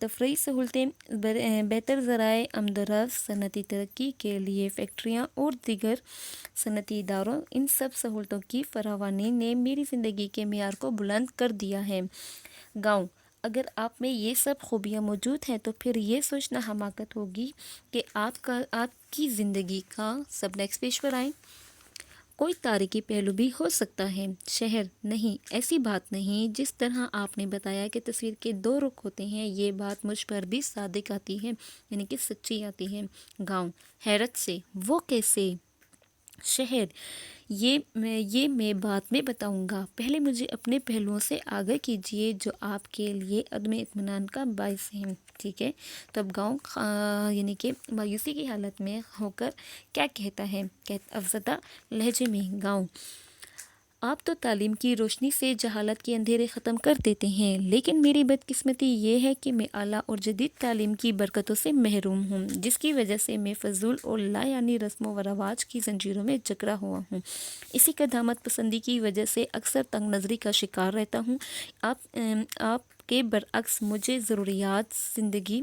تفریحی سہولتیں، بہتر ذرائع آمد و رفت، صنعتی ترقی کے لیے فیکٹریاں اور دیگر صنعتی اداروں، ان سب سہولتوں کی فراوانی نے میری زندگی کے معیار کو بلند کر دیا ہے۔ گاؤں، اگر آپ میں یہ سب خوبیاں موجود ہیں تو پھر یہ سوچنا حماقت ہوگی کہ آپ کی زندگی کا سب نیکسٹ پیج پر آئیں۔ کوئی تاریخی پہلو بھی ہو سکتا ہے، شہر نہیں، ایسی بات نہیں۔ جس طرح آپ نے بتایا کہ تصویر کے دو رخ ہوتے ہیں، یہ بات مجھ پر بھی صادق آتی ہے، یعنی کہ سچی آتی ہے۔ گاؤں، حیرت سے، وہ کیسے؟ شہر، یہ میں بعد میں بتاؤں گا، پہلے مجھے اپنے پہلوؤں سے آگاہ کیجیے جو آپ کے لیے عدم اطمینان کا باعث ہیں، ٹھیک ہے؟ تو اب گاؤں یعنی کہ مایوسی کی حالت میں ہو کر کیا کہتا ہے، افزدہ لہجے میں، گاؤں، آپ تو تعلیم کی روشنی سے جہالت کے اندھیرے ختم کر دیتے ہیں، لیکن میری بدقسمتی یہ ہے کہ میں اعلیٰ اور جدید تعلیم کی برکتوں سے محروم ہوں، جس کی وجہ سے میں فضول اور لا یعنی رسم و رواج کی زنجیروں میں جکڑا ہوا ہوں۔ اسی قدامت پسندی کی وجہ سے اکثر تنگ نظری کا شکار رہتا ہوں۔ آپ کے برعکس مجھے ضروریات زندگی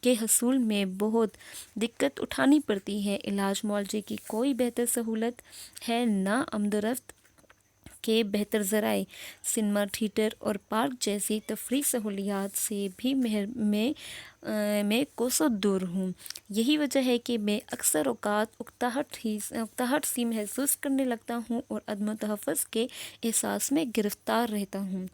کے حصول میں بہت دقت اٹھانی پڑتی ہے۔ علاج معالجے کی کوئی بہتر سہولت ہے نہ، آمد و رفت کے بہتر ذرائع، سنیما تھیٹر اور پارک جیسی تفریحی سہولیات سے بھی میں کوسوں دور ہوں۔ یہی وجہ ہے کہ میں اکثر اوقات اکتاہٹ سی محسوس کرنے لگتا ہوں اور عدم تحفظ کے احساس میں گرفتار رہتا ہوں۔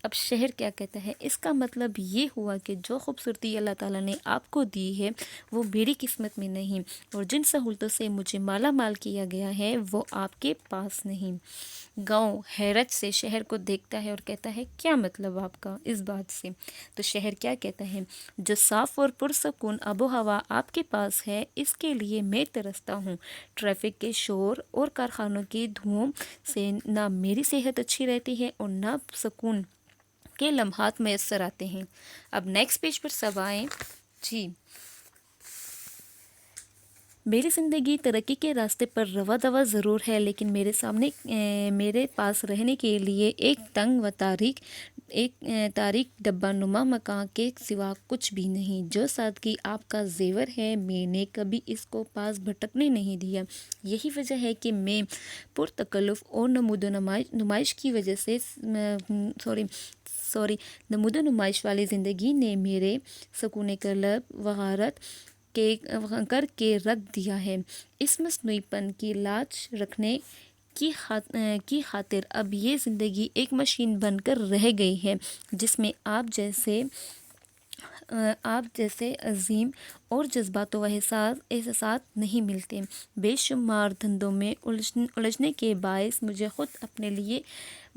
اب شہر کیا کہتا ہے؟ اس کا مطلب یہ ہوا کہ جو خوبصورتی اللہ تعالیٰ نے آپ کو دی ہے وہ میری قسمت میں نہیں، اور جن سہولتوں سے مجھے مالا مال کیا گیا ہے وہ آپ کے پاس نہیں۔ گاؤں حیرت سے شہر کو دیکھتا ہے اور کہتا ہے، کیا مطلب آپ کا اس بات سے؟ تو شہر کیا کہتا ہے؟ جو صاف اور پرسکون آب و ہوا آپ کے پاس ہے، اس کے لیے میں ترستا ہوں۔ ٹریفک کے شور اور کارخانوں کے دھوؤں سے نہ میری صحت اچھی رہتی ہے اور نہ سکون کے لمحات میسر آتے ہیں۔ اب نیکسٹ پیج پر سب آئیں جی۔ میری زندگی ترقی کے راستے پر رواں دواں ضرور ہے، لیکن میرے پاس رہنے کے لیے ایک تنگ و تاریک ڈبہ نما مکان کے سوا کچھ بھی نہیں۔ جو سادگی آپ کا زیور ہے، میں نے کبھی اس کو پاس بھٹکنے نہیں دیا۔ یہی وجہ ہے کہ میں پرتکلف اور نمود و نمائش والی زندگی نے میرے سکون قلب وغارت کر کے رکھ دیا ہے۔ اس مصنوعی پن کی لاج رکھنے کی خاطر اب یہ زندگی ایک مشین بن کر رہ گئی ہے جس میں آپ جیسے عظیم اور جذبات و احساسات نہیں ملتے۔ بے شمار دھندوں میں الجھنے کے باعث مجھے خود اپنے لیے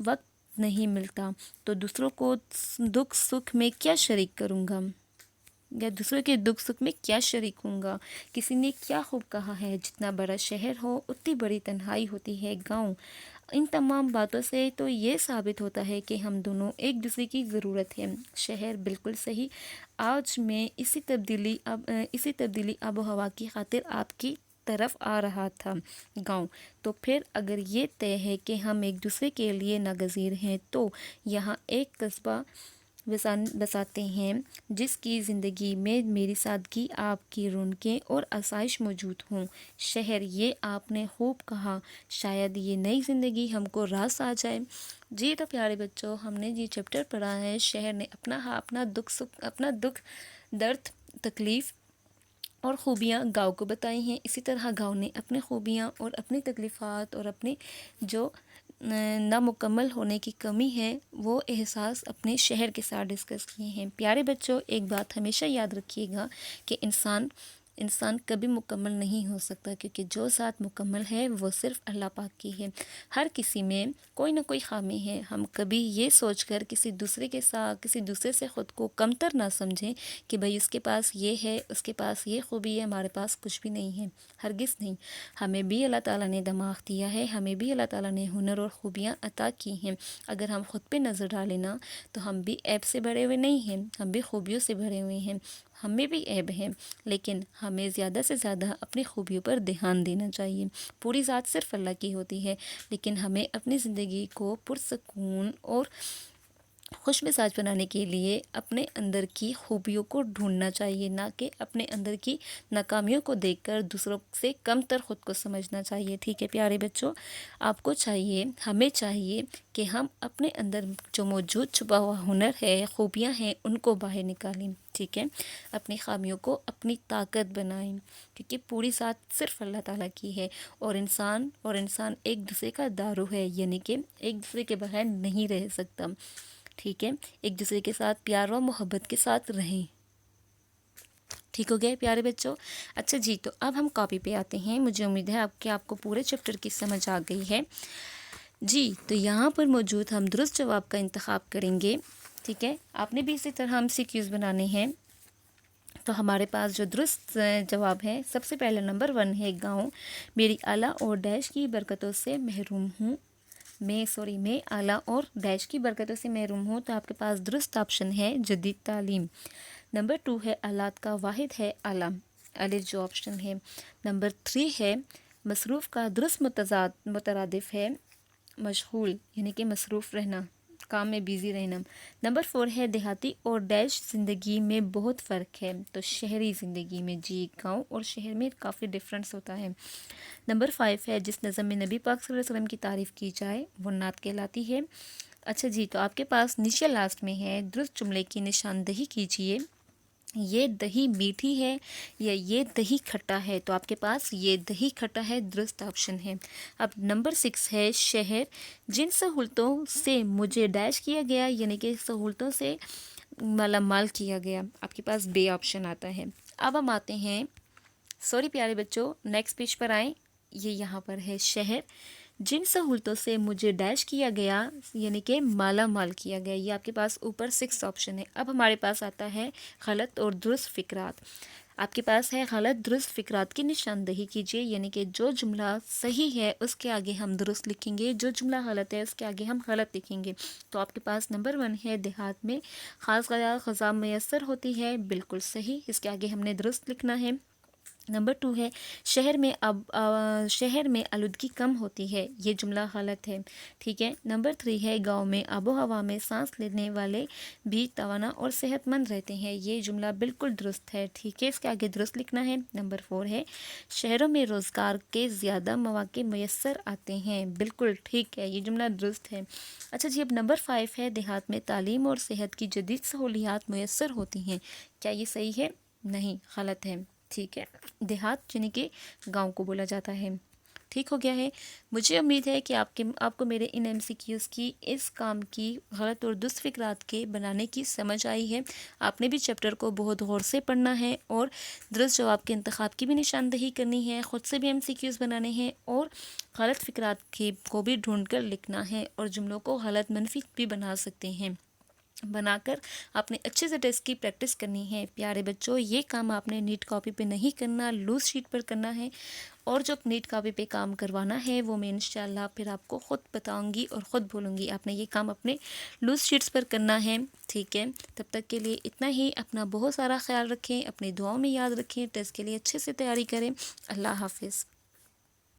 وقت نہیں ملتا، تو دوسروں کو دکھ سکھ میں کیا شریک کروں گا، یا دوسروں کے دکھ سکھ میں کیا شریک ہوں گا؟ کسی نے کیا خوب کہا ہے، جتنا بڑا شہر ہو اتنی بڑی تنہائی ہوتی ہے۔ گاؤں، ان تمام باتوں سے تو یہ ثابت ہوتا ہے کہ ہم دونوں ایک دوسرے کی ضرورت ہے۔ شہر، بالکل صحیح، آج میں اسی تبدیلی آب و ہوا کی خاطر آپ کی طرف آ رہا تھا۔ گاؤں، تو پھر اگر یہ طے ہے کہ ہم ایک دوسرے کے لیے ناگزیر ہیں تو یہاں ایک قصبہ بساتے ہیں جس کی زندگی میں میری سادگی، آپ کی رونقیں اور آسائش موجود ہوں۔ شہر، یہ آپ نے خوب کہا، شاید یہ نئی زندگی ہم کو راس آ جائے۔ جی تو پیارے بچوں، ہم نے یہ چیپٹر پڑھا ہے، شہر نے اپنا دکھ درد تکلیف اور خوبیاں گاؤں کو بتائی ہیں، اسی طرح گاؤں نے اپنے خوبیاں اور اپنی تکلیفات اور اپنے جو نامکمل ہونے کی کمی ہے وہ احساس اپنے شہر کے ساتھ ڈسکس کیے ہیں۔ پیارے بچوں، ایک بات ہمیشہ یاد رکھیے گا کہ انسان کبھی مکمل نہیں ہو سکتا، کیونکہ جو ذات مکمل ہے وہ صرف اللہ پاک کی ہے۔ ہر کسی میں کوئی نہ کوئی خامی ہے۔ ہم کبھی یہ سوچ کر کسی دوسرے سے خود کو کمتر نہ سمجھیں کہ بھئی اس کے پاس یہ ہے، اس کے پاس یہ خوبی ہے، ہمارے پاس کچھ بھی نہیں ہے، ہرگز نہیں۔ ہمیں بھی اللہ تعالیٰ نے دماغ دیا ہے، ہمیں بھی اللہ تعالیٰ نے ہنر اور خوبیاں عطا کی ہیں۔ اگر ہم خود پہ نظر ڈالیں نا تو ہم بھی عیب سے بھرے ہوئے نہیں ہیں، ہم بھی خوبیوں سے بھرے ہوئے ہیں، ہمیں بھی عیب ہیں، لیکن ہمیں زیادہ سے زیادہ اپنی خوبیوں پر دھیان دینا چاہیے۔ پوری ذات صرف اللہ کی ہوتی ہے، لیکن ہمیں اپنی زندگی کو پرسکون اور خوش مزاج بنانے کے لیے اپنے اندر کی خوبیوں کو ڈھونڈنا چاہیے، نہ کہ اپنے اندر کی ناکامیوں کو دیکھ کر دوسروں سے کم تر خود کو سمجھنا چاہیے، ٹھیک ہے پیارے بچوں؟ آپ کو چاہیے، ہمیں چاہیے کہ ہم اپنے اندر جو موجود چھپا ہوا ہنر ہے، خوبیاں ہیں، ان کو باہر نکالیں، ٹھیک ہے؟ اپنی خامیوں کو اپنی طاقت بنائیں، کیونکہ پوری ذات صرف اللہ تعالیٰ کی ہے، اور انسان ایک دوسرے کا دارو ہے، یعنی کہ ایک دوسرے کے بغیر نہیں رہ سکتا، ٹھیک ہے؟ ایک دوسرے کے ساتھ پیار و محبت کے ساتھ رہیں، ٹھیک ہو گیا پیارے بچوں؟ اچھا جی، تو اب ہم کاپی پہ آتے ہیں۔ مجھے امید ہے کہ آپ کو پورے چیپٹر کی سمجھ آ گئی ہے جی۔ تو یہاں پر موجود ہم درست جواب کا انتخاب کریں گے، ٹھیک ہے؟ آپ نے بھی اسی طرح ہم MCQs بنانے ہیں۔ تو ہمارے پاس جو درست جواب ہے، سب سے پہلا نمبر 1 ہے گاؤں، میری اعلیٰ اور ڈیش کی برکتوں سے محروم ہوں، میں اعلیٰ اور ڈیش کی برکتوں سے محروم ہوں، تو آپ کے پاس درست آپشن ہے جدید تعلیم۔ نمبر 2 ہے آلات کا واحد ہے آلہ، الف جو آپشن ہے۔ نمبر 3 ہے مصروف کا درست مترادف ہے مشغول، یعنی کہ مصروف رہنا، کام میں بیزی رہنا۔ نمبر 4 ہے دیہاتی اور ڈیش زندگی میں بہت فرق ہے، تو شہری زندگی میں، جی گاؤں اور شہر میں کافی ڈفرینس ہوتا ہے۔ نمبر 5 ہے جس نظم میں نبی پاک صلی اللہ علیہ وسلم کی تعریف کی جائے وہ نعت کہلاتی ہے۔ اچھا جی، تو آپ کے پاس نیچے لاسٹ میں ہے درست جملے کی نشاندہی کیجیے، یہ دہی میٹھی ہے یا یہ دہی کھٹا ہے، تو آپ کے پاس یہ دہی کھٹا ہے، درست آپشن ہے۔ اب نمبر 6 ہے شہر جن سہولتوں سے مجھے ڈیش کیا گیا، یعنی کہ سہولتوں سے مالا مال کیا گیا، آپ کے پاس بے آپشن آتا ہے۔ اب ہم آتے ہیں، سوری پیارے بچوں، نیکسٹ پیج پر آئیں، یہ یہاں پر ہے شہر جن سہولتوں سے مجھے ڈیش کیا گیا، یعنی کہ مالا مال کیا گیا، یہ آپ کے پاس اوپر 6 آپشن ہے۔ اب ہمارے پاس آتا ہے غلط اور درست فقرات، آپ کے پاس ہے غلط درست فقرات کی نشاندہی کیجیے، یعنی کہ جو جملہ صحیح ہے اس کے آگے ہم درست لکھیں گے، جو جملہ غلط ہے اس کے آگے ہم غلط لکھیں گے۔ تو آپ کے پاس نمبر 1 ہے دیہات میں خاص غذا میسر ہوتی ہے، بالکل صحیح، اس کے آگے ہم نے درست لکھنا ہے۔ نمبر 2 ہے شہر میں آلودگی کم ہوتی ہے، یہ جملہ غلط ہے، ٹھیک ہے۔ نمبر 3 ہے گاؤں میں آب و ہوا میں سانس لینے والے بھی توانا اور صحت مند رہتے ہیں، یہ جملہ بالکل درست ہے، ٹھیک ہے، اس کے آگے درست لکھنا ہے۔ نمبر 4 ہے شہروں میں روزگار کے زیادہ مواقع میسر آتے ہیں، بالکل ٹھیک ہے، یہ جملہ درست ہے۔ اچھا جی، اب نمبر 5 ہے دیہات میں تعلیم اور صحت کی جدید سہولیات میسر ہوتی ہیں، کیا یہ صحیح ہے؟ نہیں، غلط ہے، ٹھیک ہے۔ دیہات یعنی کہ گاؤں کو بولا جاتا ہے، ٹھیک ہو گیا ہے۔ مجھے امید ہے کہ آپ کو میرے ان MCQs کی اس کام کی غلط اور درست فقرات کے بنانے کی سمجھ آئی ہے۔ آپ نے بھی چیپٹر کو بہت غور سے پڑھنا ہے اور درست جواب کے انتخاب کی بھی نشاندہی کرنی ہے، خود سے بھی MCQs بنانے ہیں اور غلط فقرات کو بھی ڈھونڈ کر لکھنا ہے، اور جملوں کو غلط منفی بھی بنا سکتے ہیں، بنا کر آپ نے اچھے سے ٹیسٹ کی پریکٹس کرنی ہے۔ پیارے بچوں، یہ کام آپ نے نیٹ کاپی پہ نہیں کرنا، لوز شیٹ پر کرنا ہے، اور جو نیٹ کاپی پہ کام کروانا ہے وہ میں انشاءاللہ پھر آپ کو خود بتاؤں گی اور خود بولوں گی، آپ نے یہ کام اپنے لوز شیٹس پر کرنا ہے، ٹھیک ہے۔ تب تک کے لیے اتنا ہی، اپنا بہت سارا خیال رکھیں، اپنی دعاؤں میں یاد رکھیں، ٹیسٹ کے لیے اچھے سے تیاری کریں۔ اللہ حافظ۔